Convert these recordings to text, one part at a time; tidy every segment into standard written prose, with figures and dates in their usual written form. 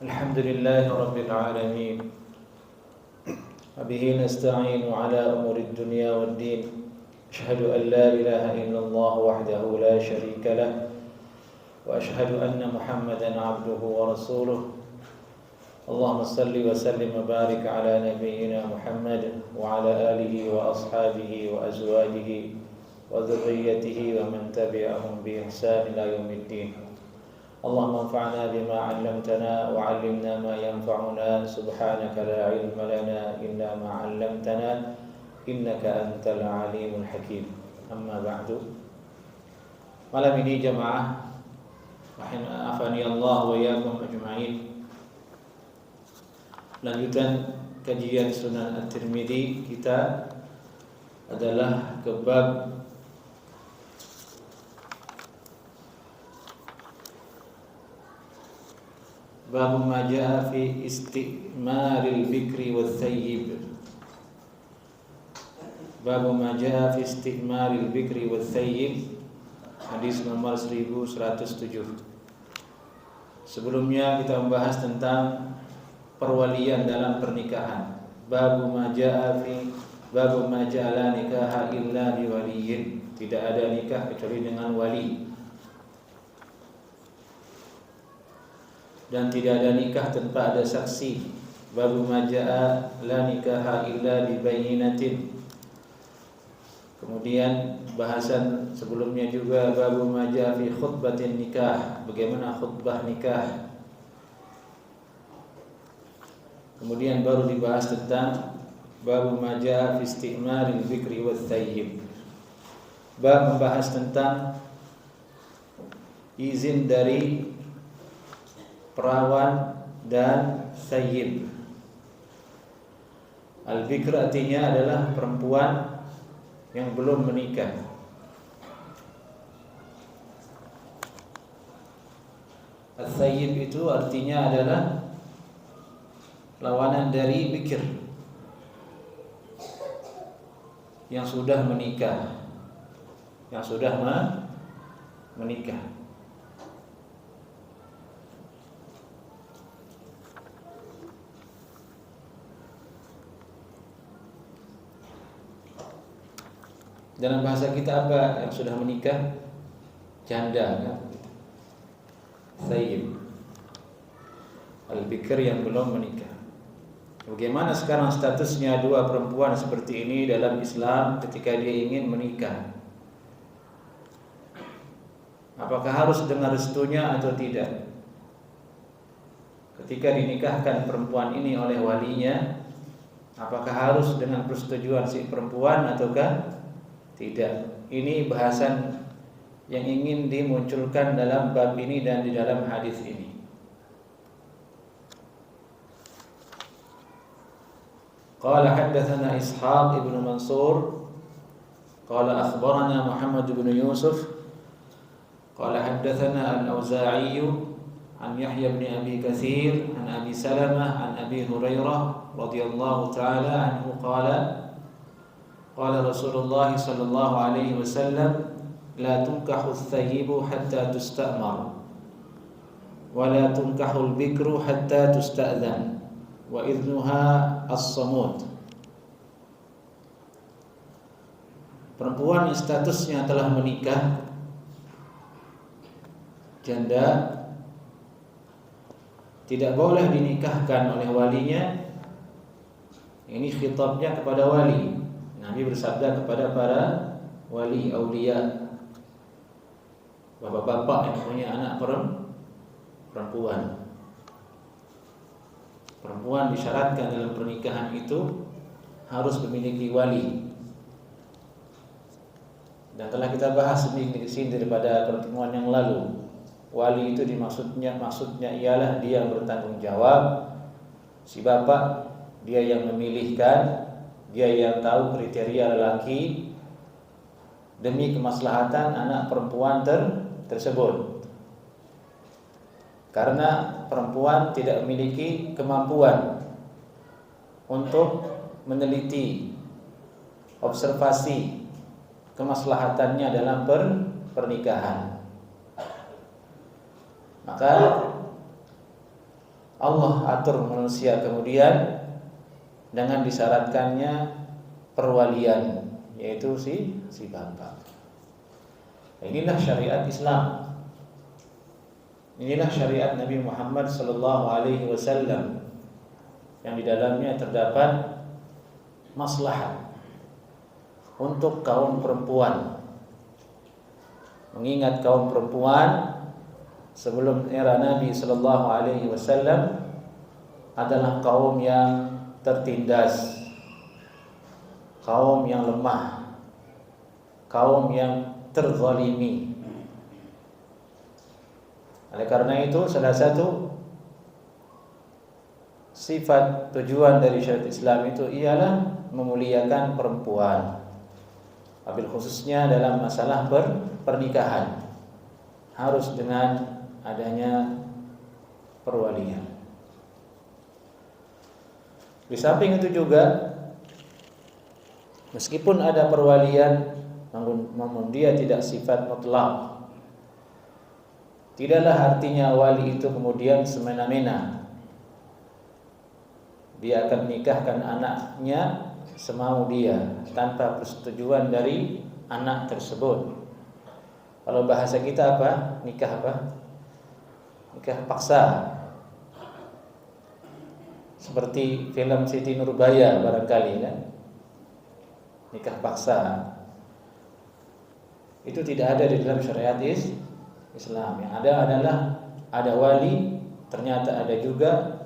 الحمد لله رب العالمين وبه نستعين على أمور الدنيا والدين أشهد أن لا إله إلا الله وحده لا شريك له وأشهد أن محمدا عبده ورسوله اللهم صل وسلم وبارك على نبينا محمد وعلى آله وأصحابه وأزواجه وذريته ومن تبعهم بإحسان إلى يوم الدين اللهم انفعنا بما علمتنا وعلمنا ما ينفعنا سبحانك لا علم لنا إلا ما علمتنا إنك أنت العليم الحكيم أما بعد. Malam ini jamaah rahimani Allah wa iyyakum ajma'in, lanjutan kajian Sunan At-Tirmidzi kita adalah ke bab ma jaa fi isti'maril bikri wal thayyib. Bab ma jaa fi isti'maril bikri wal thayyib, hadis nomor 1107. Sebelumnya kita membahas tentang perwalian dalam pernikahan. Bab ma jaa la nikaha illa bi waliyin. Tidak ada nikah kecuali dengan wali. Dan tidak ada nikah tanpa ada saksi. Babu majaa la nikaha illa bi bayyinatin. Kemudian bahasan sebelumnya juga babu majaa fi khutbatin nikah, bagaimana khutbah nikah. Kemudian baru dibahas tentang babu majaa fi isti'maril bikri wath thayyib. Bab membahas tentang izin dari perawan dan thayyib. Al-bikr artinya adalah perempuan yang belum menikah. Al-thayyib itu artinya adalah lawanan dari bikr, yang sudah menikah, menikah. Dalam bahasa kita apa yang sudah menikah? Janda, kan? Thayyib. Al-bikr yang belum menikah. Bagaimana sekarang statusnya dua perempuan seperti ini dalam Islam ketika dia ingin menikah? Apakah harus dengan restunya atau tidak? Ketika dinikahkan perempuan ini oleh walinya, apakah harus dengan persetujuan si perempuan ataukah tidak? Ini bahasan yang ingin dimunculkan dalam bab ini dan di dalam hadis ini. Qala haddatsana Ishaq ibn Mansur qala akhbarana Muhammad ibn Yusuf qala haddatsana Al-Auza'i an Yahya ibn Abi Katsir an Abi Salamah an Abi Hurairah radhiyallahu ta'ala anhu qala qala Rasulullah sallallahu alaihi wasallam la tunkahu ath-thayyibu hatta tusta'mar wa la tunkahu al-bikru hatta tusta'dhan wa idnuha as-samud. Perempuan yang statusnya telah menikah, janda, tidak boleh dinikahkan oleh walinya. Ini khitabnya kepada wali. Nabi bersabda kepada para wali, aulia, bapak-bapak yang punya anak perempuan. Perempuan disyaratkan dalam pernikahan itu harus memiliki wali. Dan telah kita bahas sedikit di sini daripada pertemuan yang lalu. Wali itu maksudnya ialah dia yang bertanggung jawab. Si bapak dia yang memilihkan, dia yang tahu kriteria lelaki demi kemaslahatan anak perempuan tersebut. Karena perempuan tidak memiliki kemampuan untuk meneliti, observasi kemaslahatannya dalam pernikahan. Maka Allah atur manusia kemudian dengan disyaratkannya perwalian, yaitu si bapak. Inilah syariat Islam. Inilah syariat Nabi Muhammad sallallahu alaihi wasallam yang di dalamnya terdapat maslahat untuk kaum perempuan. Mengingat kaum perempuan sebelum era Nabi sallallahu alaihi wasallam adalah kaum yang tertindas, kaum yang lemah, kaum yang terzalimi. Oleh karena itu, salah satu sifat tujuan dari syariat Islam itu ialah memuliakan perempuan, wabil khususnya dalam masalah pernikahan, harus dengan adanya perwalian. Di samping itu juga, meskipun ada perwalian, namun dia tidak sifat mutlak. Tidaklah artinya wali itu kemudian semena-mena dia akan menikahkan anaknya semau dia tanpa persetujuan dari anak tersebut. Kalau bahasa kita apa? Nikah apa? Nikah paksa. Seperti film Siti Nurbaya barangkali kan? Nikah paksa. Itu tidak ada di dalam syariat Islam. Yang ada adalah ada wali, ternyata ada juga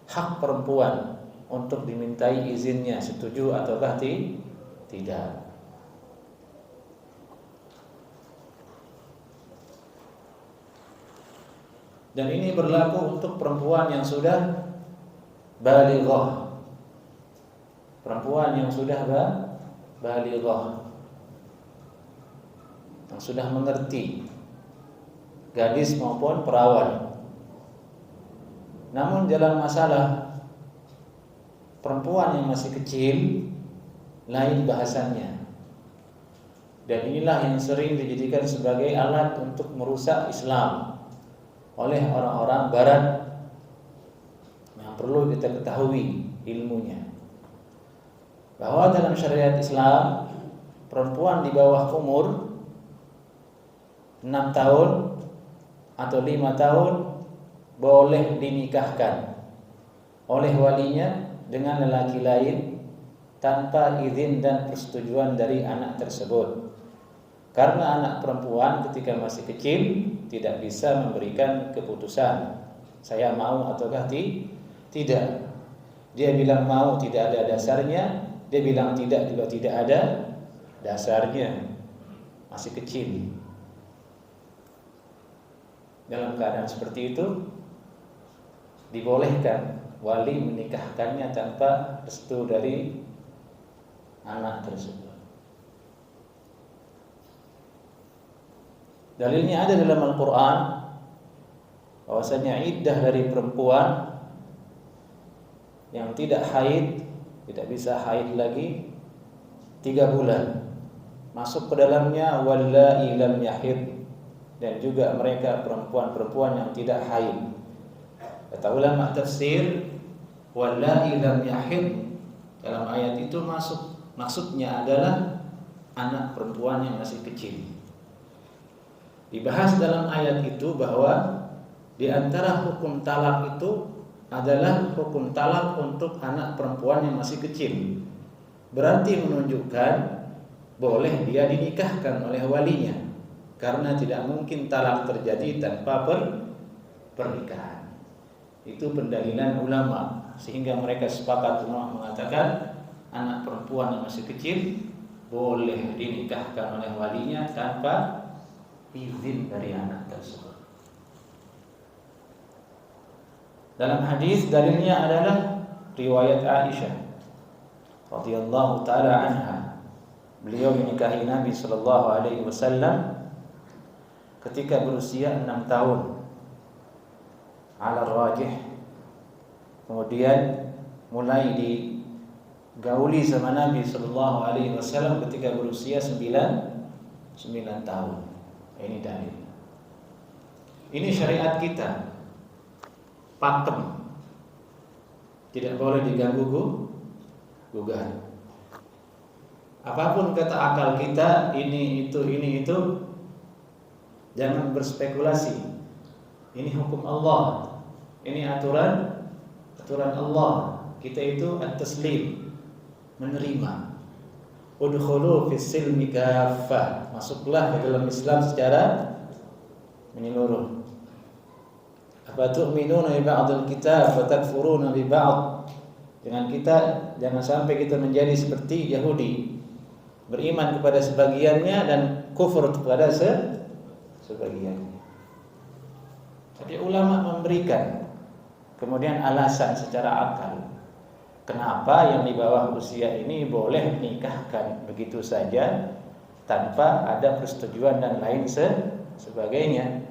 hak perempuan untuk dimintai izinnya, setuju ataukah tidak. Dan ini berlaku untuk perempuan yang sudah balighah. Perempuan yang sudah balighah, yang sudah mengerti, gadis maupun perawan. Namun dalam masalah perempuan yang masih kecil, lain bahasannya. Dan inilah yang sering dijadikan sebagai alat untuk merusak Islam oleh orang-orang barat yang perlu kita ketahui ilmunya, bahwa dalam syariat Islam perempuan di bawah umur 6 tahun atau 5 tahun boleh dinikahkan oleh walinya dengan lelaki lain tanpa izin dan persetujuan dari anak tersebut. Karena anak perempuan ketika masih kecil tidak bisa memberikan keputusan, saya mau ataukah tidak. Dia bilang mau tidak ada dasarnya, dia bilang tidak juga tidak ada dasarnya. Masih kecil. Dalam keadaan seperti itu dibolehkan wali menikahkannya tanpa restu dari anak tersebut. Dalilnya ada dalam Al-Quran bahwasanya iddah dari perempuan yang tidak haid, tidak bisa haid lagi 3 bulan. Masuk ke dalamnya wallahi lam yahid, dan juga mereka perempuan-perempuan yang tidak haid. Kata ulama tafsir, wallahi lam yahid dalam ayat itu maksudnya adalah anak perempuan yang masih kecil. Dibahas dalam ayat itu bahwa di antara hukum talak itu adalah hukum talak untuk anak perempuan yang masih kecil. Berarti menunjukkan boleh dia dinikahkan oleh walinya, karena tidak mungkin talak terjadi tanpa pernikahan. Itu pendalilan ulama, sehingga mereka sepakat ulama mengatakan anak perempuan yang masih kecil boleh dinikahkan oleh walinya tanpa izin dari anak tersebut. Dalam hadis dalilnya adalah riwayat Aisyah radhiyallahu taala anha. Beliau menikahi Nabi sallallahu alaihi wasallam ketika berusia 6 tahun. Ala rajih. Kemudian mulai digauli sama Nabi sallallahu alaihi wasallam ketika berusia 9 tahun. Ini dalil. Ini syariat kita. Pakem. Tidak boleh diganggu gugat. Apapun kata akal kita, ini itu, jangan berspekulasi. Ini hukum Allah, ini aturan Allah. Kita itu at-taslim, menerima. Udkhulu fis silmi kaffah, masuklah ke dalam Islam secara menyeluruh. Apa tu'minuna bi ba'dil kitab wa takfuruna bi ba'd. Jangan sampai kita menjadi seperti Yahudi, beriman kepada sebagiannya dan kufur kepada sebagiannya. Tapi ulama memberikan kemudian alasan secara akal, kenapa yang di bawah usia ini boleh nikahkan begitu saja tanpa ada persetujuan dan lain sebagainya.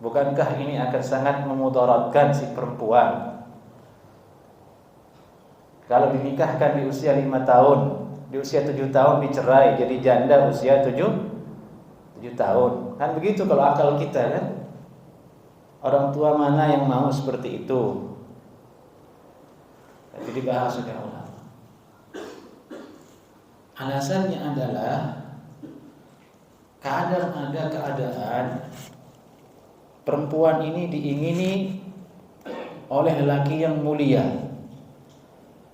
Bukankah ini akan sangat memudaratkan si perempuan? Kalau dinikahkan di usia 5 tahun, di usia 7 tahun dicerai jadi janda usia 7 tahun. Kan begitu kalau akal kita kan? Orang tua mana yang mau seperti itu? Tapi dibahas oleh ulama. Alasannya adalah kadang ada keadaan perempuan ini diingini oleh lelaki yang mulia,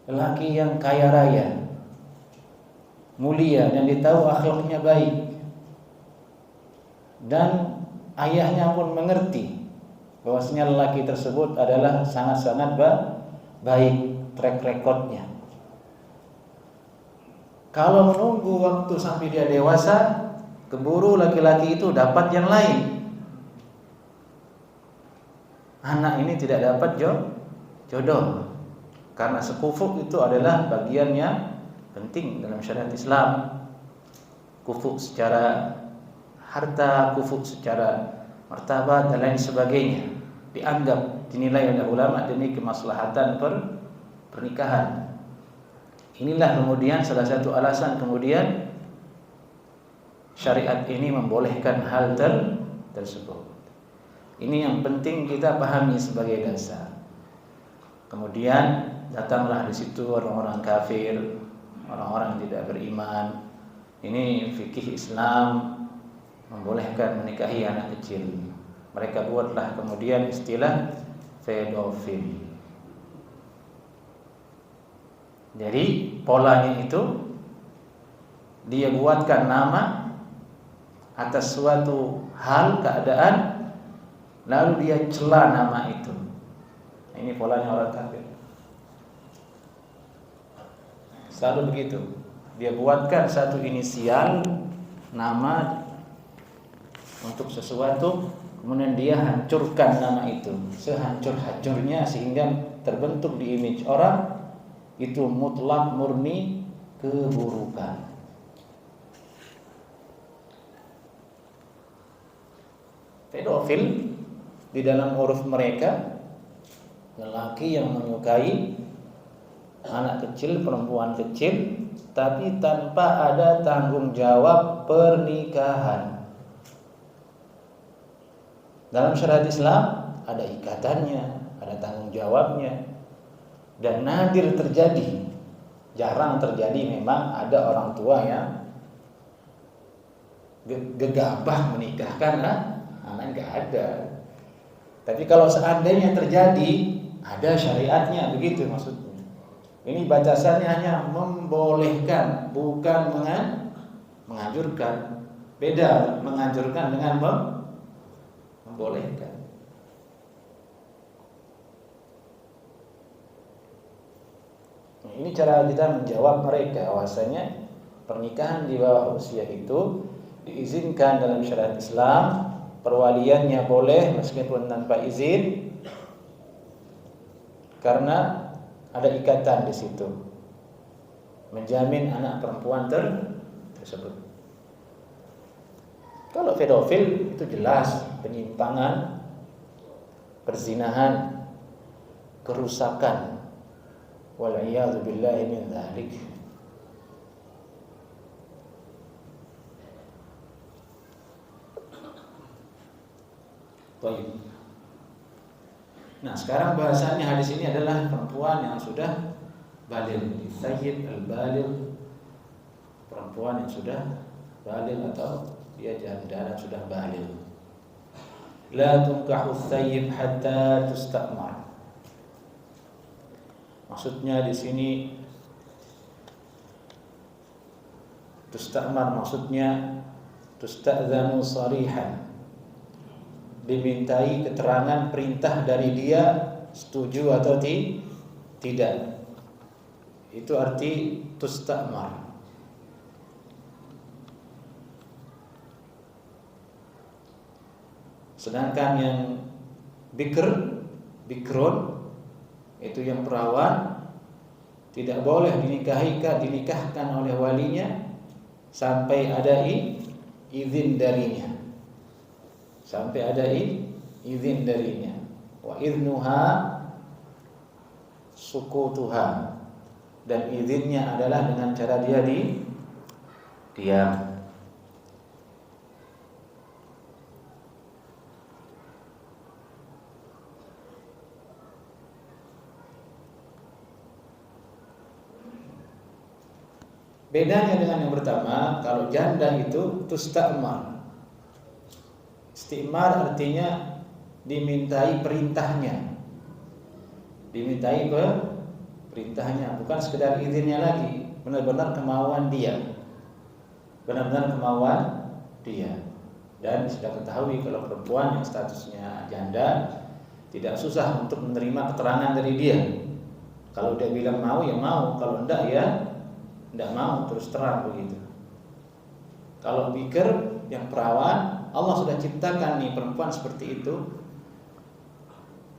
lelaki yang kaya raya, mulia dan ditahu akhlaknya baik, dan ayahnya pun mengerti bahwasanya lelaki tersebut adalah sangat-sangat baik track recordnya. Kalau menunggu waktu sampai dia dewasa, keburu laki-laki itu dapat yang lain, anak ini tidak dapat jodoh. Karena sekufuk itu adalah bagian yang penting dalam syariat Islam. Kufuk secara harta, kufuk secara martabat dan lain sebagainya dianggap, dinilai oleh ulama demi kemaslahatan pernikahan. Inilah kemudian salah satu alasan kemudian syariat ini membolehkan hal tersebut. Ini yang penting kita pahami sebagai dasar. Kemudian datanglah di situ orang-orang kafir, orang-orang yang tidak beriman. Ini fikih Islam membolehkan menikahi anak kecil. Mereka buatlah kemudian istilah pedofil. Jadi polanya itu dia buatkan nama atas suatu hal keadaan, lalu dia cela nama itu. Ini polanya orang kafir. Selalu begitu. Dia buatkan satu inisial nama untuk sesuatu, kemudian dia hancurkan nama itu sehancur-hancurnya sehingga terbentuk di image orang itu mutlak murni keburukan. Pedofil di dalam uruf mereka lelaki yang menyukai anak kecil, perempuan kecil, tapi tanpa ada tanggung jawab pernikahan. Dalam syariat Islam ada ikatannya, ada tanggung jawabnya, dan nadir terjadi, jarang terjadi memang ada orang tua yang gegabah menikahkan anak, nggak ada. Tapi kalau seandainya terjadi, ada syariatnya, begitu maksudnya. Ini batasannya hanya membolehkan, bukan menganjurkan. Beda menganjurkan dengan membolehkan. Ini cara kita menjawab mereka bahwasanya pernikahan di bawah usia itu diizinkan dalam syariat Islam, perwaliannya boleh meskipun tanpa izin karena ada ikatan di situ, menjamin anak perempuan tersebut. Kalau pedofil itu jelas penyimpangan, perzinahan, kerusakan. Wal'iyadzu billahi min dzalik. Baik. Nah, sekarang bahasannya hadis ini adalah perempuan yang sudah baligh. Tsayyib al-baligh, perempuan yang sudah baligh atau dia janda dan sudah baligh. La tunkahu tsayyib hatta tustamar. Maksudnya di sini tustamar maksudnya tusta'dzanu sarihan, dimintai keterangan perintah dari dia setuju atau tidak. Itu arti tustamar. Sedangkan yang bikrun itu yang perawan, tidak boleh dinikahkan oleh walinya sampai ada izin darinya. Sampai ada izin darinya. Wa idnuha sukutuha, dan izinnya adalah dengan cara dia diam. Bedanya dengan yang pertama, kalau janda itu tustamar. Istimar artinya dimintai perintahnya. Dimintai perintahnya, bukan sekedar izinnya lagi, benar-benar kemauan dia. Benar-benar kemauan dia. Dan sudah ketahui kalau perempuan yang statusnya janda tidak susah untuk menerima keterangan dari dia. Kalau dia bilang mau ya mau, kalau enggak ya tidak mau, terus terang begitu. Kalau bikir yang perawan, Allah sudah ciptakan nih perempuan seperti itu.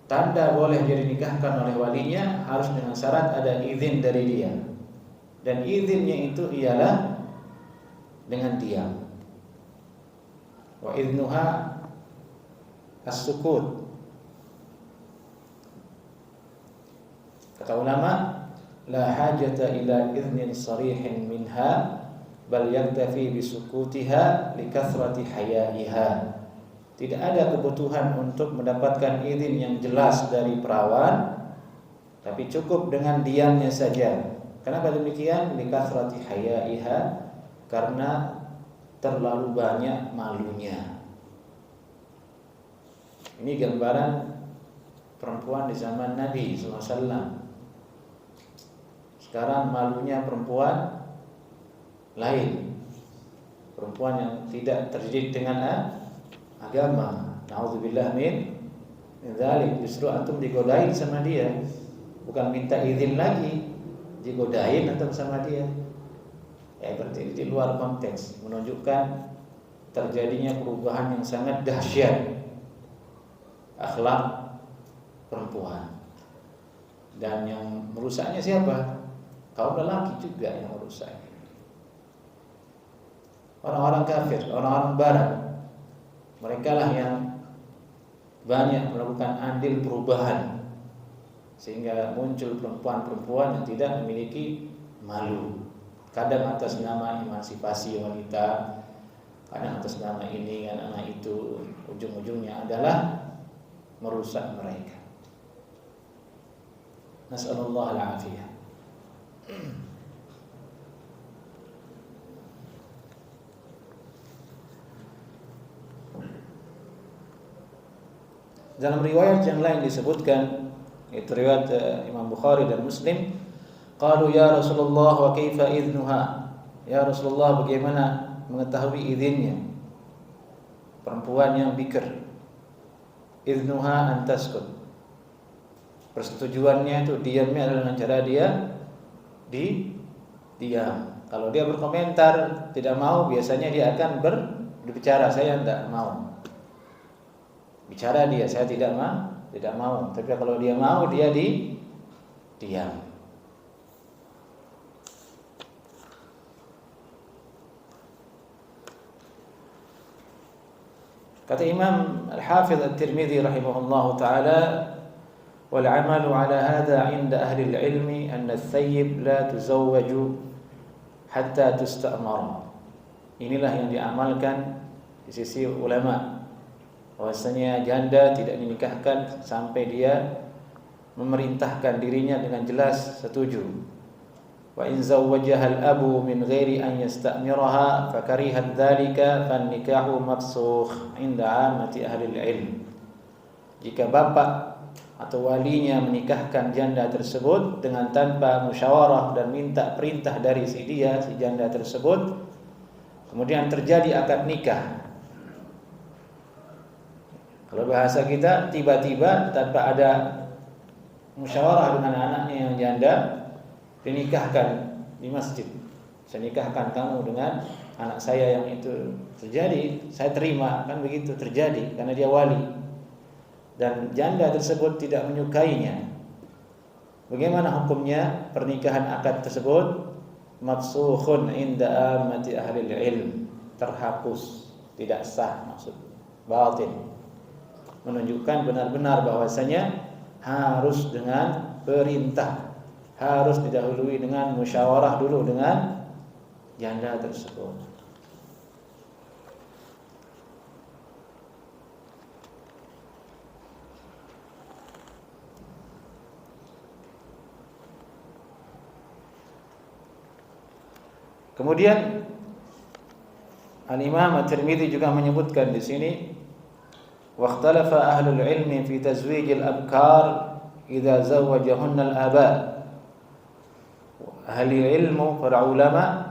Tanda boleh dia dinikahkan oleh walinya harus dengan syarat ada izin dari dia. Dan izinnya itu ialah dengan diam. Wa idnuha as-sukut. Kata ulama, la hajata ila idnin sarihin minha bal yaktafi bisukutiha likathrati haya'iha. Tidak ada kebutuhan untuk mendapatkan izin yang jelas dari perawan, tapi cukup dengan diamnya saja. Kenapa demikian? Likathrati haya'iha, karena terlalu banyak malunya. Ini gambaran perempuan di zaman Nabi SAW. Sekarang malunya perempuan lain, perempuan yang tidak terdidik dengan agama. Nauzubillah min dzalik. Justru antum digodain sama dia, bukan minta izin lagi, digodain antum sama dia. Ya, berarti di luar konteks, menunjukkan terjadinya perubahan yang sangat dahsyat akhlak perempuan. Dan yang merusaknya siapa? Kaum lelaki juga yang merusak. Orang-orang kafir, orang-orang barat, mereka lah yang banyak melakukan andil perubahan, sehingga muncul perempuan-perempuan yang tidak memiliki malu. Kadang atas nama emansipasi wanita, kadang atas nama ini dan nama itu, ujung-ujungnya adalah merusak mereka. Nas'alullah al-afiyah. Dalam riwayat yang lain disebutkan, itu riwayat Imam Bukhari dan Muslim, qalu ya Rasulullah wa kaifa idnuha? Ya Rasulullah, bagaimana mengetahui izinnya perempuan yang bikir? Idnuha an taskut. Persetujuannya itu diamnya adalah dengan cara dia diam. Kalau dia berkomentar tidak mau, biasanya dia akan berbicara, saya tidak mau. Bicara dia, saya tidak mau. Tapi kalau dia mau, dia diam. Kata Imam Al-Hafidh At-Tirmidzi rahimahullahu taala, wal 'amalu 'ala hadha 'inda ahli al-'ilmi anna ats-tsayyib la tuzawwaju hatta tusta'mar. Inilah yang diamalkan di sisi ulama, bahwasanya janda tidak dinikahkan sampai dia memerintahkan dirinya dengan jelas setuju. Wa in zawwajaha al-abu min ghairi an yasta'miraha fakarihat dzalika fan nikahu mafsukh 'inda 'ammati ahli al-'ilm. Jika bapak atau walinya menikahkan janda tersebut dengan tanpa musyawarah dan minta perintah dari si janda tersebut, kemudian terjadi akad nikah. Kalau bahasa kita tiba-tiba tanpa ada musyawarah dengan anaknya yang janda, dinikahkan di masjid. Saya nikahkan kamu dengan anak saya yang itu. Terjadi, saya terima, kan begitu terjadi karena dia wali. Dan janda tersebut tidak menyukainya. Bagaimana hukumnya pernikahan akad tersebut? Mafsukhun 'inda ammati ahli ilm, terhapus, tidak sah, maksud batin. Menunjukkan benar-benar bahwasanya harus dengan perintah, harus didahului dengan musyawarah dulu dengan janda tersebut. Kemudian Al-Imam At-Tirmidzi juga menyebutkan di sini, waqtalafa ahlul ilmi fi tazwijil abkar idza zawwajahunna al-aba. Ahli ilmu, para ulama,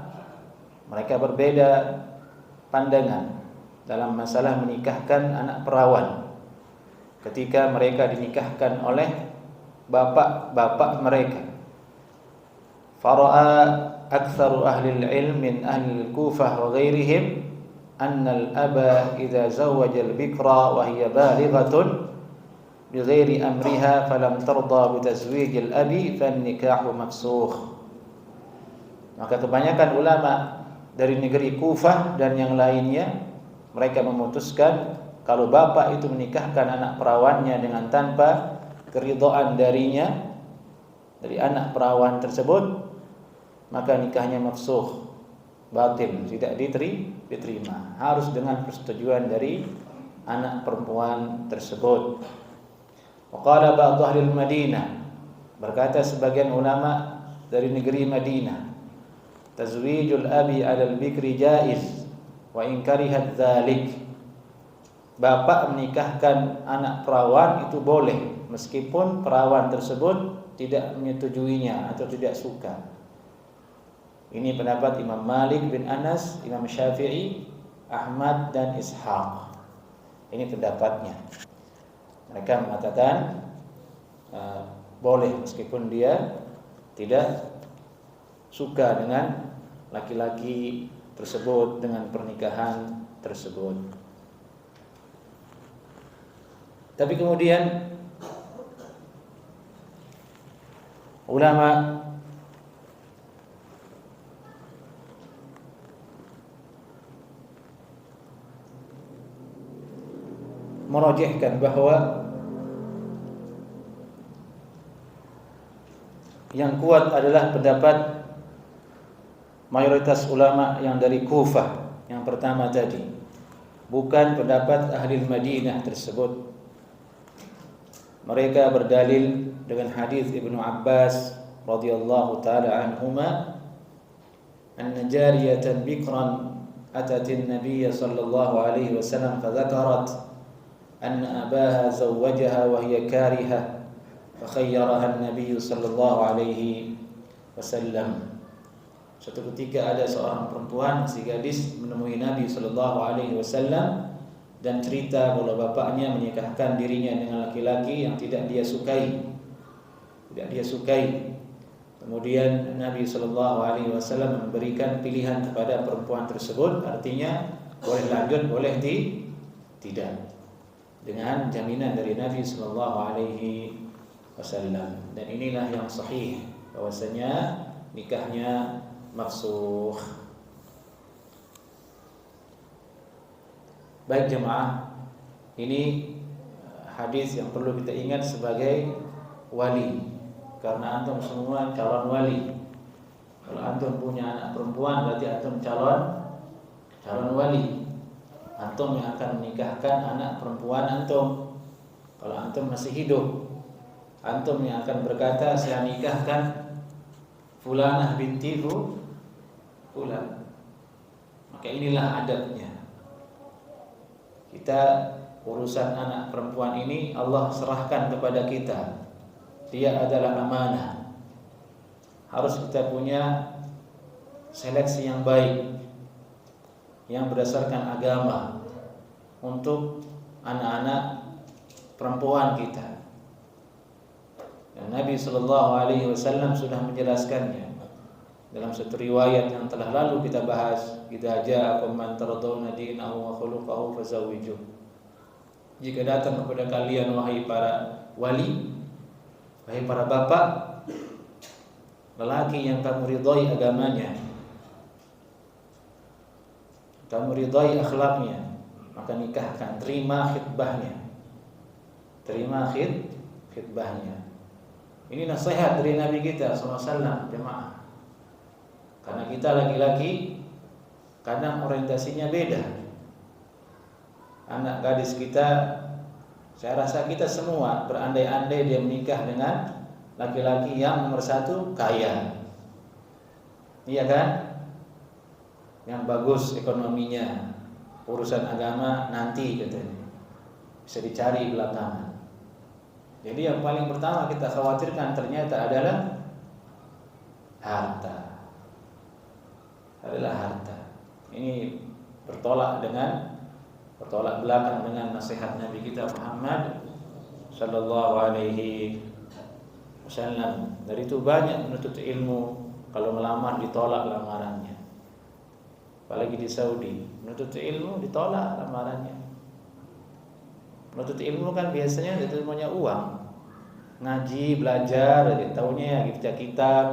mereka berbeda pandangan dalam masalah menikahkan anak perawan ketika mereka dinikahkan oleh bapak-bapak mereka. Fara'a aktsaru ahli al-ilm min ahli al-Kufah wa ghairihim anna al-aba idza zawwaja al-bikra wa hiya balighatun bighairi amriha falam tarda bi tazwij al-abi fan-nikahu mafsukh. Maka kebanyakan ulama dari negeri Kufah dan yang lainnya, mereka memutuskan kalau bapak itu menikahkan anak perawannya dengan tanpa keridhaan darinya, dari anak perawan tersebut, maka nikahnya mafsukh, batil, tidak diterima. Harus dengan persetujuan dari anak perempuan tersebut. Wa qala ba'd ahli Madinah, berkata sebagian ulama dari negeri Madinah, tazwijul abi 'ala al-bikri jaiz wa in karihat dzalik. Bapak menikahkan anak perawan itu boleh meskipun perawan tersebut tidak menyetujuinya atau tidak suka. Ini pendapat Imam Malik bin Anas, Imam Syafi'i, Ahmad dan Ishaq. Ini pendapatnya. Mereka mengatakan boleh meskipun dia tidak suka dengan laki-laki tersebut, dengan pernikahan tersebut. Tapi kemudian ulama merajihkan bahwa yang kuat adalah pendapat mayoritas ulama yang dari Kufah yang pertama tadi, bukan pendapat ahli Madinah tersebut. Mereka berdalil dengan hadis Ibnu Abbas radhiyallahu taala anhuma, anna jariyatan bikran atatin nabiyya sallallahu alaihi wasallam fadzakarat anna abaha zawwajaha wa hiya karihah fakhayyaraha an-nabiy sallallahu alaihi wasallam. Suatu ketika ada seorang perempuan, si gadis menemui Nabi sallallahu alaihi wasallam dan cerita bahwa bapaknya menikahkan dirinya dengan laki-laki yang tidak dia sukai. Kemudian Nabi sallallahu alaihi wasallam memberikan pilihan kepada perempuan tersebut, artinya boleh lanjut, boleh tidak. Dengan jaminan dari Nabi sallallahu alaihi wasallam. Dan inilah yang sahih, bahwasanya nikahnya mafsukh. Baik jemaah, ini hadis yang perlu kita ingat sebagai wali, karena antum semua calon wali. Kalau antum punya anak perempuan, berarti antum calon wali. Antum yang akan menikahkan anak perempuan antum. Kalau antum masih hidup, antum yang akan berkata, saya nikahkan fulanah binti fulan. Maka inilah adabnya. Kita urusan anak perempuan ini Allah serahkan kepada kita. Dia adalah amanah. Harus kita punya seleksi yang baik, yang berdasarkan agama untuk anak-anak perempuan kita. Dan Nabi SAW sudah menjelaskannya dalam satu riwayat yang telah lalu kita bahas, "Idza ja'akum man tardawna dinahu wa khuluquhu fazawwijuh." Jika datang kepada kalian wahai para wali, wahai para bapak, lelaki yang kamu ridhai agamanya, kamu ridhai akhlaknya, maka nikahkan, terima khitbahnya. Terima khitbahnya. Ini nasihat dari Nabi kita SAW, jemaah. Karena kita laki-laki kadang orientasinya beda. Anak gadis kita, saya rasa kita semua berandai-andai dia menikah dengan laki-laki yang nomor satu kaya. Iya kan? Yang bagus ekonominya, urusan agama nanti katanya, bisa dicari belakangan. Jadi yang paling pertama kita khawatirkan ternyata adalah harta. Ini bertolak belakang dengan nasihat Nabi kita Muhammad sallallahu alaihi wasallam. Dari itu banyak menuntut ilmu kalau melamar ditolak lamarannya. Apalagi di Saudi, menuntut ilmu ditolak lamarannya. Menuntut ilmu kan biasanya itu maunya uang. Ngaji, belajar, tahunya ya baca kitab.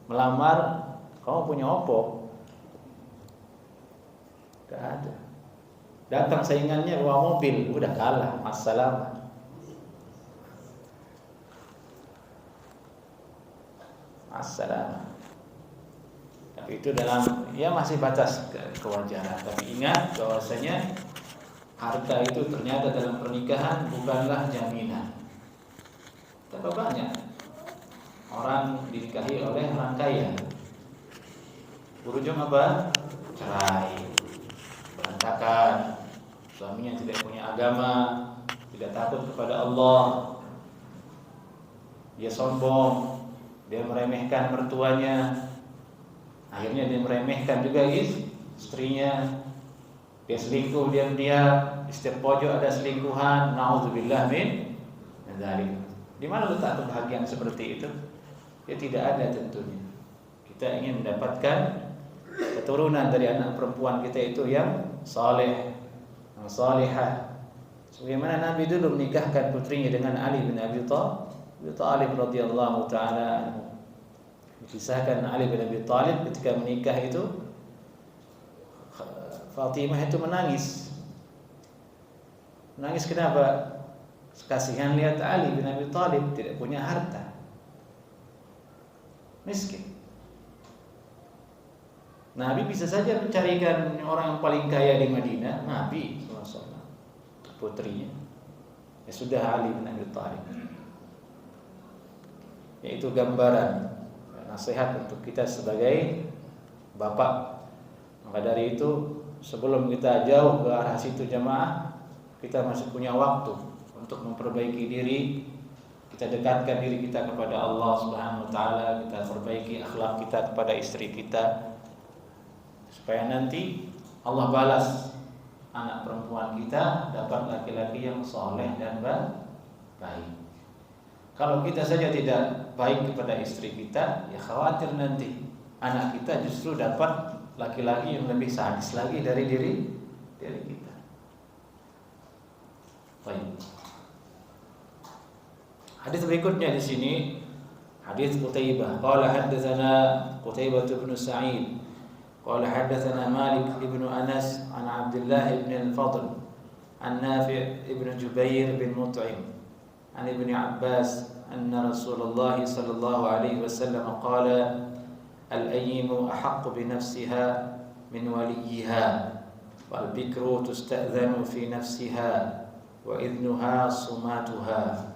Melamar, kamu punya opo? Gak ada. Datang saingannya bawa mobil, udah kalah, masalah. Tapi itu dalam, ya masih batas kewajaran. Tapi ingat bahwasanya harta itu ternyata dalam pernikahan bukanlah jaminan. Tapi banyak orang dinikahi oleh orang kaya, berujung apa? Cerai, berantakan. Suaminya tidak punya agama, tidak takut kepada Allah, dia sombong, dia meremehkan mertuanya, akhirnya dia meremehkan juga istrinya. Dia selingkuh diam-diam, di setiap pojok ada selingkuhan. Nauzubillah min dzalik. Di mana letak kebahagiaan seperti itu? Ya tidak ada tentunya. Kita ingin mendapatkan keturunan dari anak perempuan kita itu yang saleh, yang salihah. Sebagaimana Nabi dulu menikahkan putrinya dengan Ali bin Abi Thalib radhiyallahu taala. Dikisahkan Ali bin Abi Thalib ketika menikah itu, Fatimah itu menangis. Menangis kenapa? Kasihan lihat Ali bin Abi Thalib tidak punya harta, miskin. Nabi bisa saja mencarikan orang yang paling kaya di Madinah, Nabi SAW, putrinya. Ya sudah, Ali bin Abi Thalib. Yaitu gambaran nasihat untuk kita sebagai bapak. Maka dari itu, sebelum kita jauh ke arah situ jemaah, kita masih punya waktu untuk memperbaiki diri. Kita dekatkan diri kita kepada Allah Subhanahu wa taala, kita perbaiki akhlak kita kepada istri kita, supaya nanti Allah balas anak perempuan kita dapat laki-laki yang soleh dan baik. Kalau kita saja tidak baik kepada istri kita, ya khawatir nanti anak kita justru dapat laki-laki yang lebih sadis lagi dari diri kita. Baik. Hadis berikutnya di sini, hadis Qutaibah. Qala haddatsana Qutaibah bin Sa'id. Qala haddatsana Malik bin Anas an Abdullah bin Al-Fadl an Nafi' bin Jubair bin Mut'im an Ibn Abbas anna Rasulullah sallallahu alaihi wasallam qala al-ayyimu ahaqqu bi nafsiha min waliyha wal bikru tusta'dzanu fi nafsiha wa idnuha sumatuha.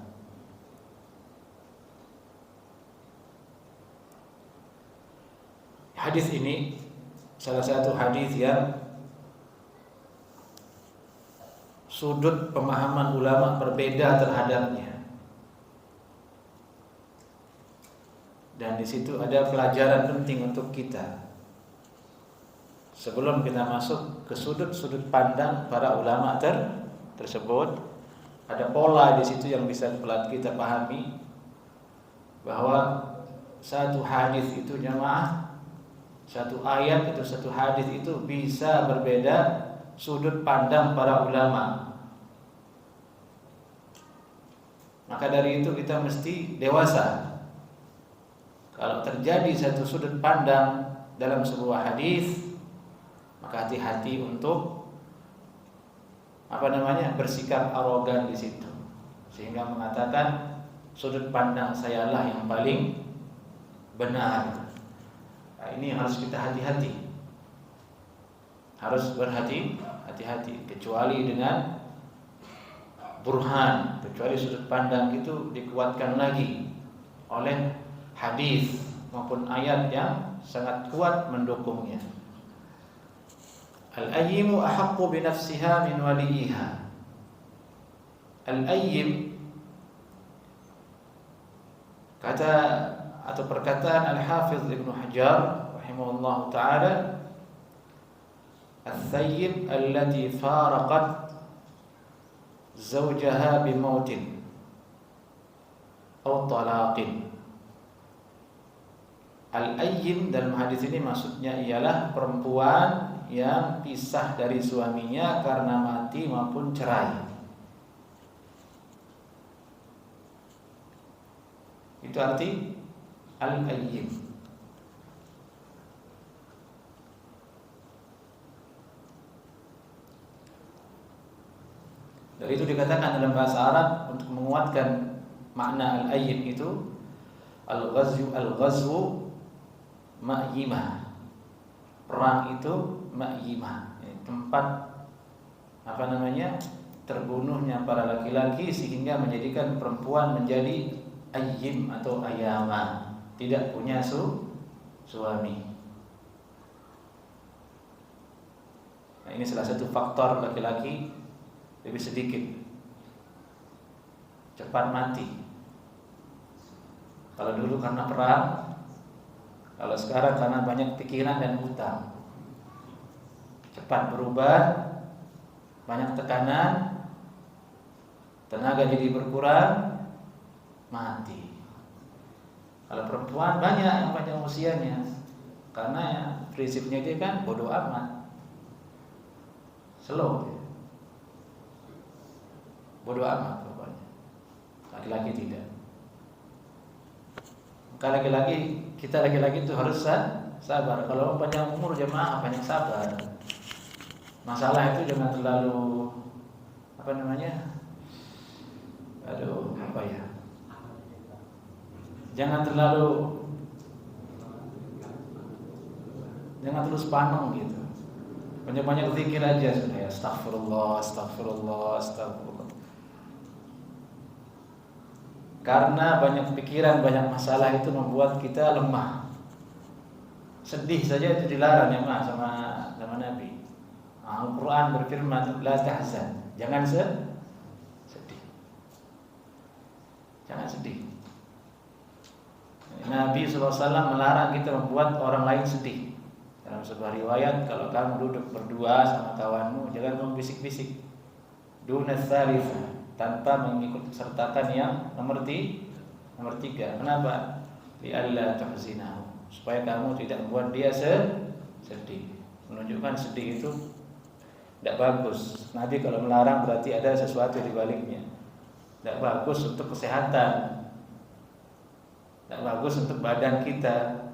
Hadis ini salah satu hadis yang sudut pemahaman ulama berbeda terhadapnya. Dan di situ ada pelajaran penting untuk kita. Sebelum kita masuk ke sudut-sudut pandang para ulama tersebut, ada pola di situ yang bisa kita pahami bahwa satu hadis itu jamaah, satu ayat itu, satu hadis itu bisa berbeda sudut pandang para ulama. Maka dari itu kita mesti dewasa. Kalau terjadi satu sudut pandang dalam sebuah hadis, maka hati-hati untuk bersikap arogan di situ, sehingga mengatakan sudut pandang sayalah yang paling benar. Nah, ini harus kita hati-hati, harus berhati-hati, kecuali dengan burhan, kecuali sudut pandang itu dikuatkan lagi oleh hadis maupun ayat yang sangat kuat mendukungnya. Al-ayyimu ahaqqu bi nafsiha min waliha. Al-ayyim, kata atau perkataan Al-Hafiz Ibnu Hajar rahimahullahu taala, al-thayyib allati faraqat zawjaha bimautin atau talaqin. Al-ayyim dalam hadis ini maksudnya ialah perempuan yang pisah dari suaminya karena mati maupun cerai. Itu arti al-ayyim. Dari itu dikatakan dalam bahasa Arab untuk menguatkan makna al-ayyim itu, al-ghazwu ma'yimah. Perang itu ma'yimah, tempat terbunuhnya para laki-laki sehingga menjadikan perempuan menjadi ayyim atau ayama, tidak punya suami. Nah, ini salah satu faktor laki-laki lebih sedikit cepat mati. Kalau dulu karena perang, kalau sekarang karena banyak pikiran dan hutang, cepat berubah, banyak tekanan, tenaga jadi berkurang, mati. Kalau perempuan banyak yang panjang usianya, karena ya, prinsipnya dia kan bodoh amat, slow, bodoh amat pokoknya. Laki-laki tidak. Maka kita laki-laki itu harus sabar. Kalau panjang umur jemaah banyak sabar. Masalah itu jangan terlalu jangan terus panem gitu. Banyak-banyak zikir aja sudah ya. Astagfirullah. Karena banyak pikiran, banyak masalah itu membuat kita lemah. Sedih saja itu dilarang ya sama Nabi. Al-Quran berfirman, la tahzan, jangan sedih. Jangan sedih. Nabi SAW melarang kita membuat orang lain sedih. Dalam sebuah riwayat, kalau kamu duduk berdua sama kawanmu, jangan kamu bisik-bisik. Duna tsalitsah, tanpa mengikut sertakan yang nomor 3. Kenapa? Li'alla tuhzinahu, supaya kamu tidak membuat dia sedih. Menunjukkan sedih itu tidak bagus. Nabi kalau melarang berarti ada sesuatu di baliknya. Tidak bagus untuk kesehatan, tidak bagus untuk badan kita.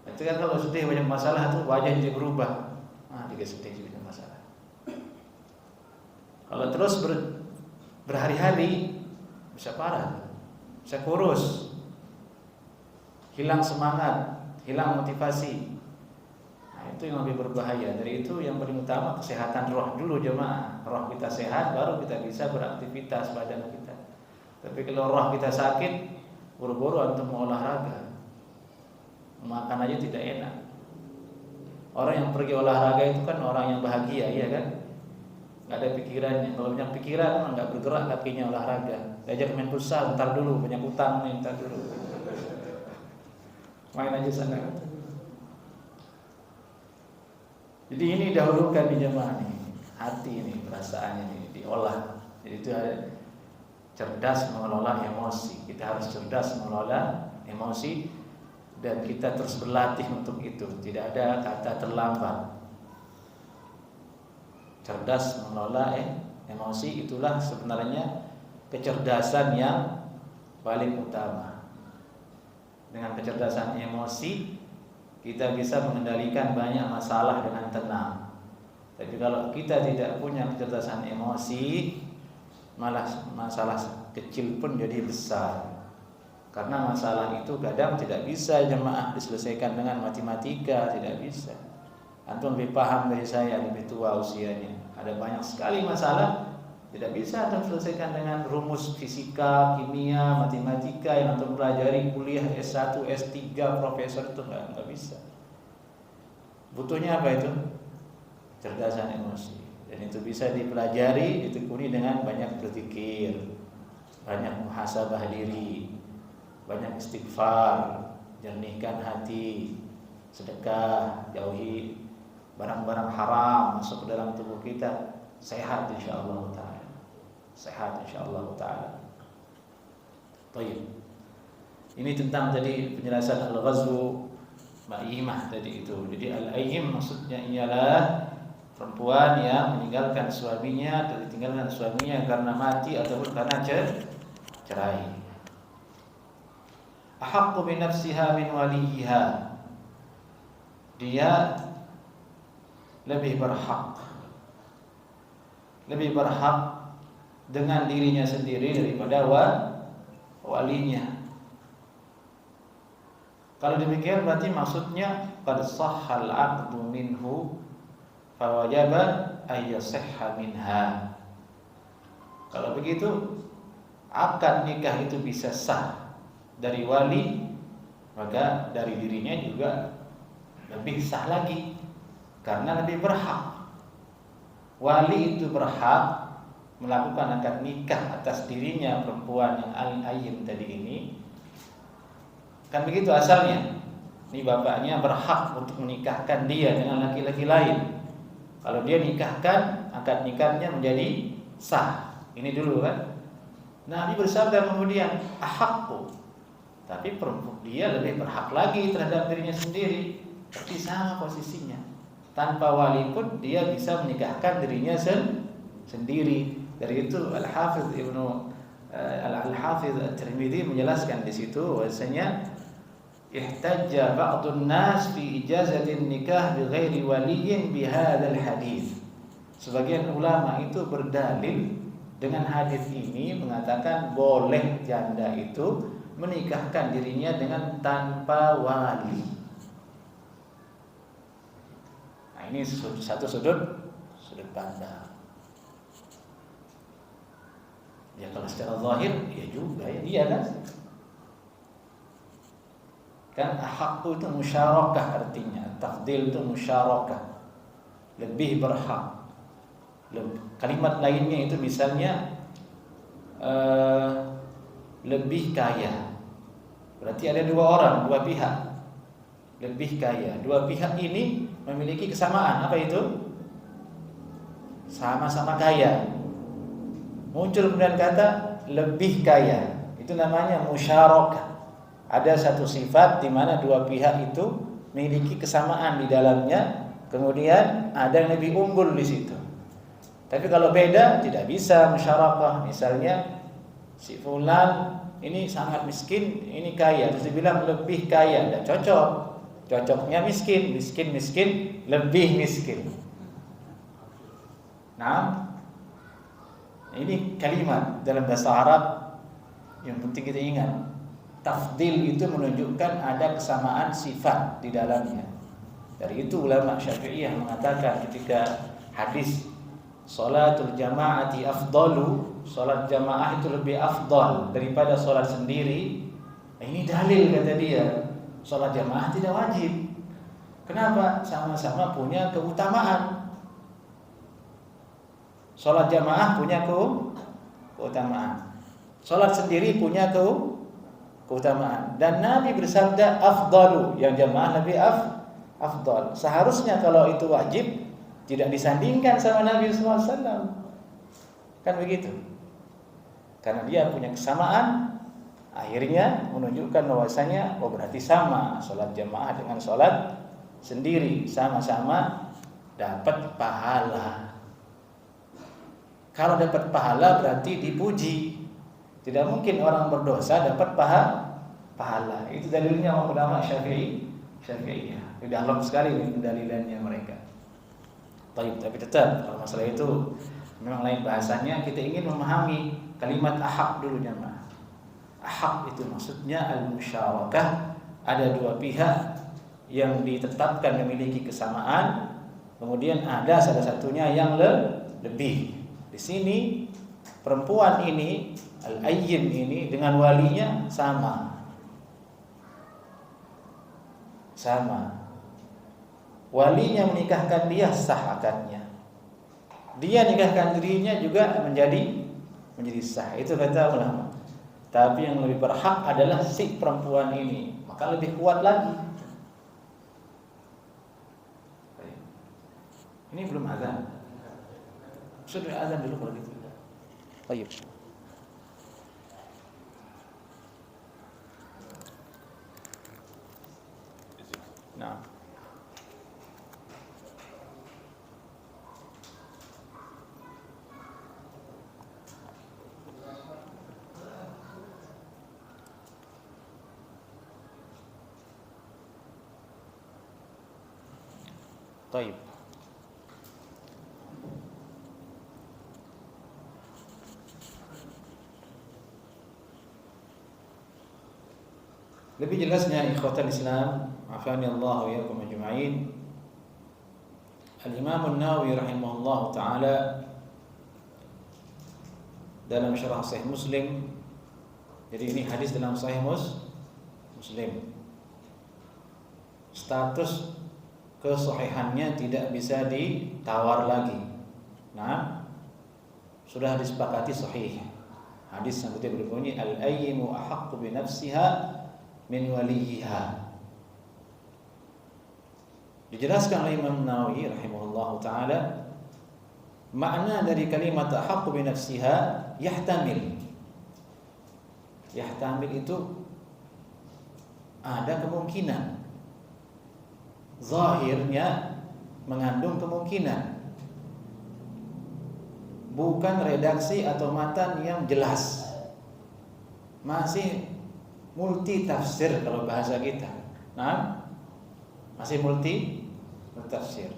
Itu kan kalau sedih banyak masalah tuh wajah jadi berubah. Dia sedih banyak masalah. Kalau terus berhari-hari bisa parah, bisa kurus, hilang semangat, hilang motivasi. Nah, itu yang lebih berbahaya. Dari itu yang paling utama kesehatan roh dulu jemaah. Roh kita sehat baru kita bisa beraktivitas badan kita. Tapi kalau roh kita sakit, buru-buru untuk mau olahraga, makan aja tidak enak. Orang yang pergi olahraga itu kan orang yang bahagia, iya kan? Nggak ada pikirannya. Kalau banyak pikiran, nggak bergerak kakinya olahraga. Diajak main futsal, ntar dulu banyak utang nih, ntar dulu. Main aja sana. Jadi ini dahulukan di jemaah nih, hati ini, perasaannya nih diolah. Jadi itu cerdas mengelola emosi. Kita harus cerdas mengelola emosi dan kita terus berlatih untuk itu. Tidak ada kata terlambat. Cerdas mengelola emosi itulah sebenarnya kecerdasan yang paling utama. Dengan kecerdasan emosi kita bisa mengendalikan banyak masalah dengan tenang. Tapi kalau kita tidak punya kecerdasan emosi, malah masalah kecil pun jadi besar. Karena masalah itu kadang tidak bisa jemaah diselesaikan dengan matematika, tidak bisa. Antum lebih paham dari saya, lebih tua usianya. Ada banyak sekali masalah tidak bisa antum selesaikan dengan rumus fisika, kimia, matematika yang antum pelajari kuliah S1, S3, profesor itu enggak bisa. Butuhnya apa itu? Cerdasan emosi. Dan itu bisa dipelajari, ditekuni dengan banyak berzikir, banyak muhasabah diri, banyak istighfar, jernihkan hati, sedekah, jauhi barang-barang haram masuk ke dalam tubuh kita, sehat insyaallah taala. Sehat insyaallah taala. Baik. Ini tentang tadi penjelasan al-ghazwu ma'imah tadi itu. Jadi al-ayyim maksudnya ialah perempuan yang meninggalkan suaminya atau ditinggalkan suaminya karena mati ataupun karena cerai. Ahaqqu bi nafsiha min waliha. Dia lebih berhak dengan dirinya sendiri daripada walinya. Kalau demikian berarti maksudnya qad sahhal 'aqdu minhu fa wajaba ay yasihha minha. Kalau begitu akad nikah itu bisa sah dari wali, maka dari dirinya juga lebih sah lagi karena lebih berhak. Wali itu berhak melakukan akad nikah atas dirinya perempuan yang al-ayyim tadi ini. Kan begitu asalnya. Ini bapaknya berhak untuk menikahkan dia dengan laki-laki lain. Kalau dia nikahkan, akad nikahnya menjadi sah. Ini dulu kan. Nabi bersabda kemudian ahaqqu. Tapi perempuan dia lebih berhak lagi terhadap dirinya sendiri. Tapi sama posisinya. Tanpa wali pun dia bisa menikahkan dirinya sendiri. Dari itu Al-Hafidz At-Tirmidzi menjelaskan di situ bahwasanya ihtajja ba'dun nas fi ijazatin nikah bighairi waliyyin bihadzal hadis. Sebagian ulama itu berdalil dengan hadis ini mengatakan boleh janda itu menikahkan dirinya dengan tanpa wali. Nah, ini satu sudut pandang. Ya kalau secara zahir ya juga ya, iya kan? Kan ahaqu itu musyarakah artinya, tafdil itu musyarakah, lebih berhak. Kalimat lainnya itu misalnya lebih kaya. Berarti ada dua orang, dua pihak lebih kaya. Dua pihak ini memiliki kesamaan. Apa itu? Sama-sama kaya. Muncul kemudian kata lebih kaya. Itu namanya musyarakah. Ada satu sifat di mana dua pihak itu memiliki kesamaan di dalamnya, kemudian ada yang lebih unggul di situ. Tapi kalau beda tidak bisa musyarakah. Misalnya si fulan ini sangat miskin, ini kaya, terus dibilang lebih kaya, tidak cocok. Cocoknya miskin, lebih miskin. Nah, ini kalimat dalam bahasa Arab yang penting kita ingat. Tafdil itu menunjukkan ada kesamaan sifat di dalamnya. Dari itu ulama Syafi'iyah mengatakan ketika hadis salatul jama'ati afdalu, salat jamaah itu lebih afdal daripada salat sendiri. Ini dalil kata dia, salat jamaah tidak wajib. Kenapa? Sama-sama punya keutamaan. Salat jamaah punya keutamaan. Salat sendiri punya keutamaan. Dan Nabi bersabda afdalu, yang jamaah lebih afdal. Seharusnya kalau itu wajib tidak disandingkan sama Nabi SAW. Kan begitu. Karena dia punya kesamaan, akhirnya menunjukkan bahwasanya berarti sama salat jamaah dengan salat sendiri, sama-sama dapat pahala. Kalau dapat pahala berarti dipuji. Tidak mungkin orang berdosa dapat pahala. Itu dalilnya ulama Syafi'iyah. Dalam sekali pendalilannya mereka. Tapi tetap kalau masalah itu memang lain bahasanya. Kita ingin memahami kalimat ahaq dulu jemaah. Ahaq itu maksudnya al-musyarakah. Ada dua pihak yang ditetapkan memiliki kesamaan, kemudian ada salah satunya yang lebih. Di sini perempuan ini al-ayyin ini dengan walinya sama. Walinya menikahkan dia, sah akadnya. Dia nikahkan dirinya juga menjadi sah. Itu kata ulama. Tapi yang lebih berhak adalah si perempuan ini, maka lebih kuat lagi. Ini belum azan. Sudah azan dulu kalau gitu. Baik. Nah. Baik. Lebih jelasnya ikhwatal Islam, afani Allah wa iyyakum ajma'in. Al-Imam An-Nawawi rahimahullah taala dalam syarah Sahih Muslim. Jadi ini hadis dalam Sahih Muslim. Status kesahihannya tidak bisa ditawar lagi. Nah, sudah disepakati sahih. Hadis yang berbunyi al-ayyimu ahaqqu bi nafsiha min waliyiha. Dijelaskan oleh Imam Nawawi rahimahullahu taala makna dari kalimat ahaqqu bi nafsiha yahtamil. Yahtamil itu ada kemungkinan. Zahirnya mengandung kemungkinan. Bukan redaksi atau matan yang jelas. Masih multi tafsir kalau bahasa kita. Nah, masih multi tafsir.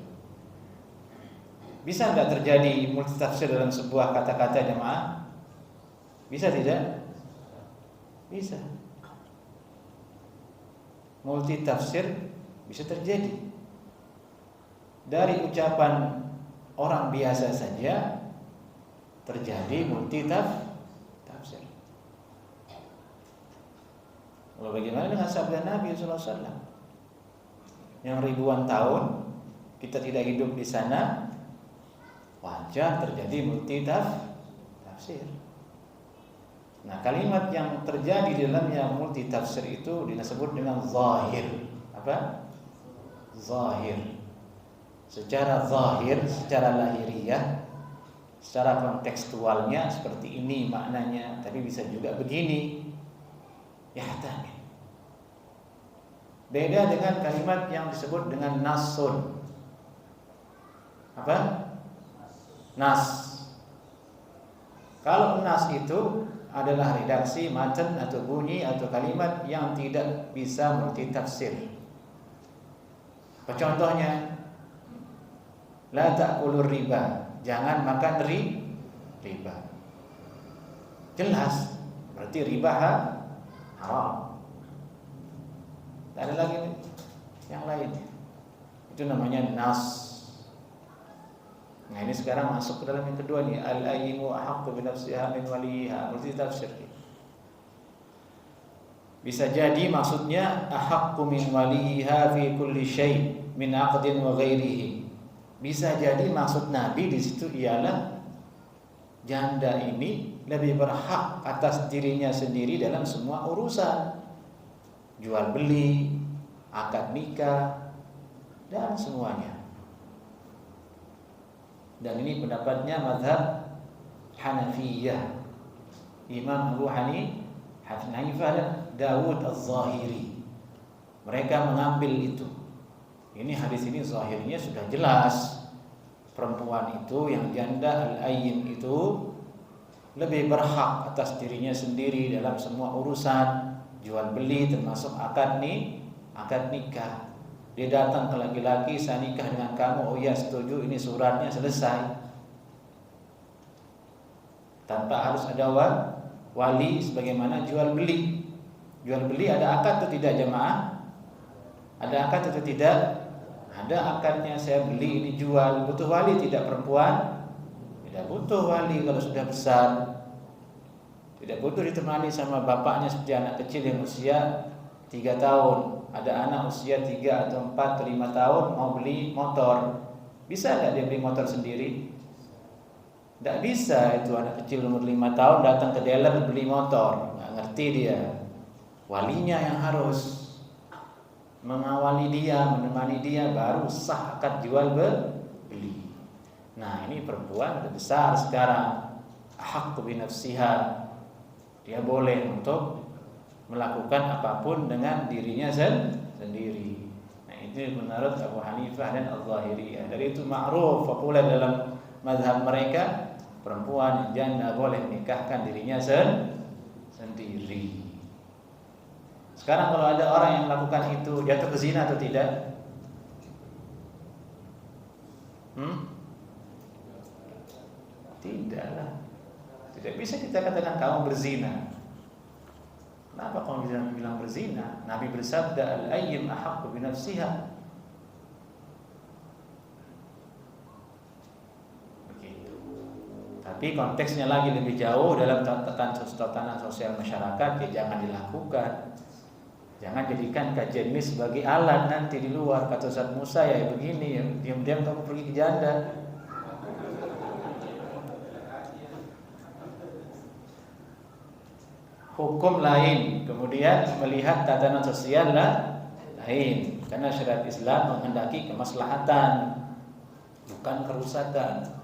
Bisa enggak terjadi multi tafsir dalam sebuah kata-kata jemaah? Bisa tidak? Bisa. Multi tafsir bisa terjadi. Dari ucapan orang biasa saja terjadi multi tafsir. Lalu bagaimana dengan sabda Nabi sallallahu alaihi wasallam? Yang ribuan tahun kita tidak hidup di sana, wajar terjadi multi tafsir. Nah, kalimat yang terjadi di dalamnya multi tafsir itu disebut dengan zahir. Apa? Zahir. Secara zahir, secara lahiriah, secara kontekstualnya seperti ini maknanya, tapi bisa juga begini. Yahtamil. Beda dengan kalimat yang disebut dengan nasun. Apa? Nas. Kalau nas itu adalah redaksi matan atau bunyi atau kalimat yang tidak bisa multitafsir. Contohnya, la ta'kulur riba, jangan makan riba. Jelas, berarti riba haram. Tak ada lagi yang lainnya. Itu namanya nas. Nah ini sekarang masuk ke dalam yang kedua nih, al-ayyimu ahaqqu bi nafsiha min waliha. Berarti tafsir. Bisa jadi maksudnya ahaqqu min waliha fi kulli syai' min aqdin wa ghairihi. Bisa jadi maksud Nabi di situ ialah janda ini lebih berhak atas dirinya sendiri dalam semua urusan, jual beli, akad nikah, dan semuanya. Dan ini pendapatnya mazhab Hanafiyah, Imam Abu Hanifah dan Dawud Az-Zahiri. Mereka mengambil itu. Ini hadis ini zahirnya sudah jelas. Perempuan itu yang janda al-ayyin itu lebih berhak atas dirinya sendiri dalam semua urusan, jual beli termasuk akad nikah. Dia datang ke laki-laki, saya nikah dengan kamu, oh ya setuju, ini suratnya selesai. Tanpa harus ada wali, sebagaimana jual beli. Jual beli ada akad atau tidak jemaah? Ada akad atau tidak? Ada akadnya, saya beli ini jual. Butuh wali tidak perempuan? Tidak butuh wali kalau sudah besar. Tidak butuh ditemani sama bapaknya seperti anak kecil yang usia 3 tahun. Ada anak usia 3 atau 4 atau 5 tahun mau beli motor. Bisa enggak dia beli motor sendiri? Tidak bisa. Itu anak kecil umur 5 tahun datang ke dealer beli motor, enggak ngerti dia. Walinya yang harus mengawali dia, menemani dia, baru sah akad jual beli. Nah ini perempuan udah besar sekarang, ahaqqu bi nafsiha. Dia boleh untuk melakukan apapun dengan dirinya sendiri. Nah itu menurut Abu Hanifah dan Al-Zahiriyah. Dari itu ma'ruf, populer dalam mazhab mereka, perempuan janda boleh menikahkan dirinya sendiri. Sekarang kalau ada orang yang melakukan itu, jatuh ke zina atau tidak? Tidaklah. Tidak bisa kita katakan kamu berzina. Kenapa kamu bilang berzina? Nabi bersabda al-ayyim ahaqqu bi nafsiha. Begitu. Tapi konteksnya lagi lebih jauh dalam tatanan sosial masyarakat, ya jangan dilakukan. Jangan jadikan kajian ini sebagai alat nanti di luar. Kata Ustaz Musa ya begini, ya, diam-diam kamu pergi ke janda. Hukum lain, kemudian melihat tatanan sosial lain. Karena syariat Islam menghendaki kemaslahatan, bukan kerusakan.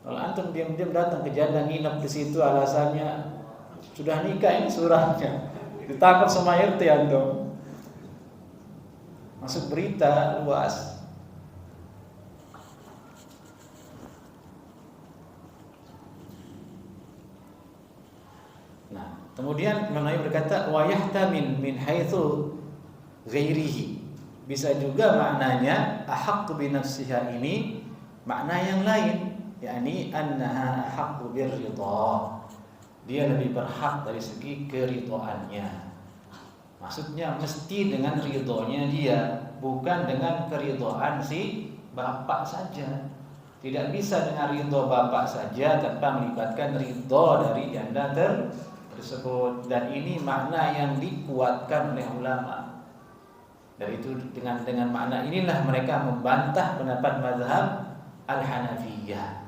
Kalau antum diam-diam datang ke janda nginep di situ, alasannya sudah nikah, ini suratnya ditangkap sama RT antum, masuk berita luas. Nah, kemudian Imam Nawawi berkata wa yahtamil min haitsu ghairihi. Bisa juga maknanya ahaqqu bi nafsiha ini makna yang lain, yakni annaha ahaqqu birridha. Dia lebih berhak dari segi keridhoannya. Maksudnya mesti dengan ridhonya dia, bukan dengan keridhoan si bapak saja. Tidak bisa dengan ridho bapak saja tanpa melibatkan ridho dari janda tersebut. Dan ini makna yang dikuatkan oleh ulama. Dari itu dengan makna inilah mereka membantah pendapat mazhab Al-Hanafiyah.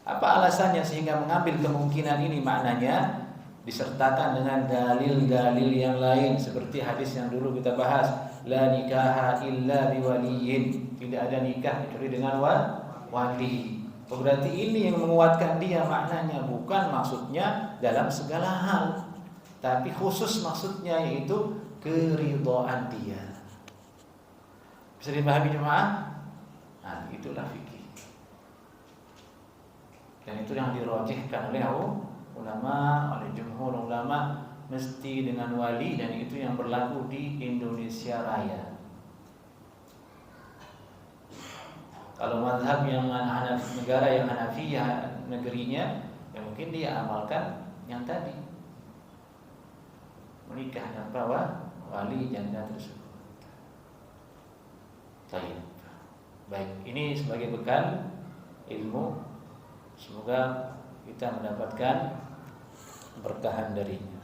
Apa alasannya sehingga mengambil kemungkinan ini? Maknanya disertakan dengan dalil-dalil yang lain seperti hadis yang dulu kita bahas, la nikaha illa biwaliyin. Tidak ada nikah kecuali dengan wali. Berarti ini yang menguatkan dia maknanya, bukan maksudnya dalam segala hal, tapi khusus maksudnya yaitu keridhaan dia. Bisa dipahami jemaah? Nah, itulah fikih. Dan itu yang dirojihkan oleh ulama, oleh jumhur ulama, mesti dengan wali, dan itu yang berlaku di Indonesia Raya. Kalau mazhab yang negara yang Hanafiyah negerinya, ya mungkin dia amalkan yang tadi, menikah tanpa wali janda tersebut. Baik. Baik, ini sebagai bekal ilmu. Semoga kita mendapatkan berkahan darinya.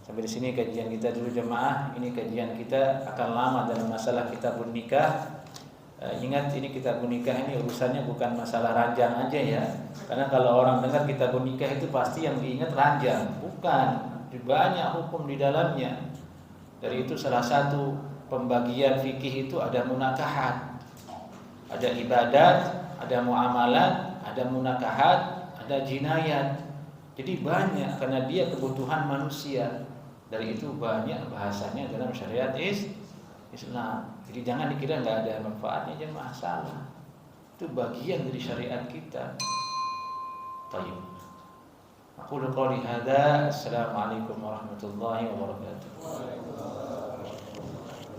Sampai di sini kajian kita dulu jemaah. Ini kajian kita akan lama dalam masalah kitabun nikah. Ingat, ini kitabun nikah ini urusannya bukan masalah ranjang aja ya. Karena kalau orang dengar kitabun nikah itu pasti yang diingat ranjang. Bukan, banyak hukum di dalamnya. Dari itu salah satu pembagian fikih itu ada munakahat, ada ibadat, ada muamalat, ada munakahat, ada jinayat. Jadi banyak karena dia kebutuhan manusia. Dari itu banyak bahasanya dalam syariat Islam. Jadi jangan dikira nggak ada manfaatnya, jangan masalah. Itu bagian dari syariat kita. Baik. Aku qouli hadza. Assalamualaikum warahmatullahi wabarakatuh.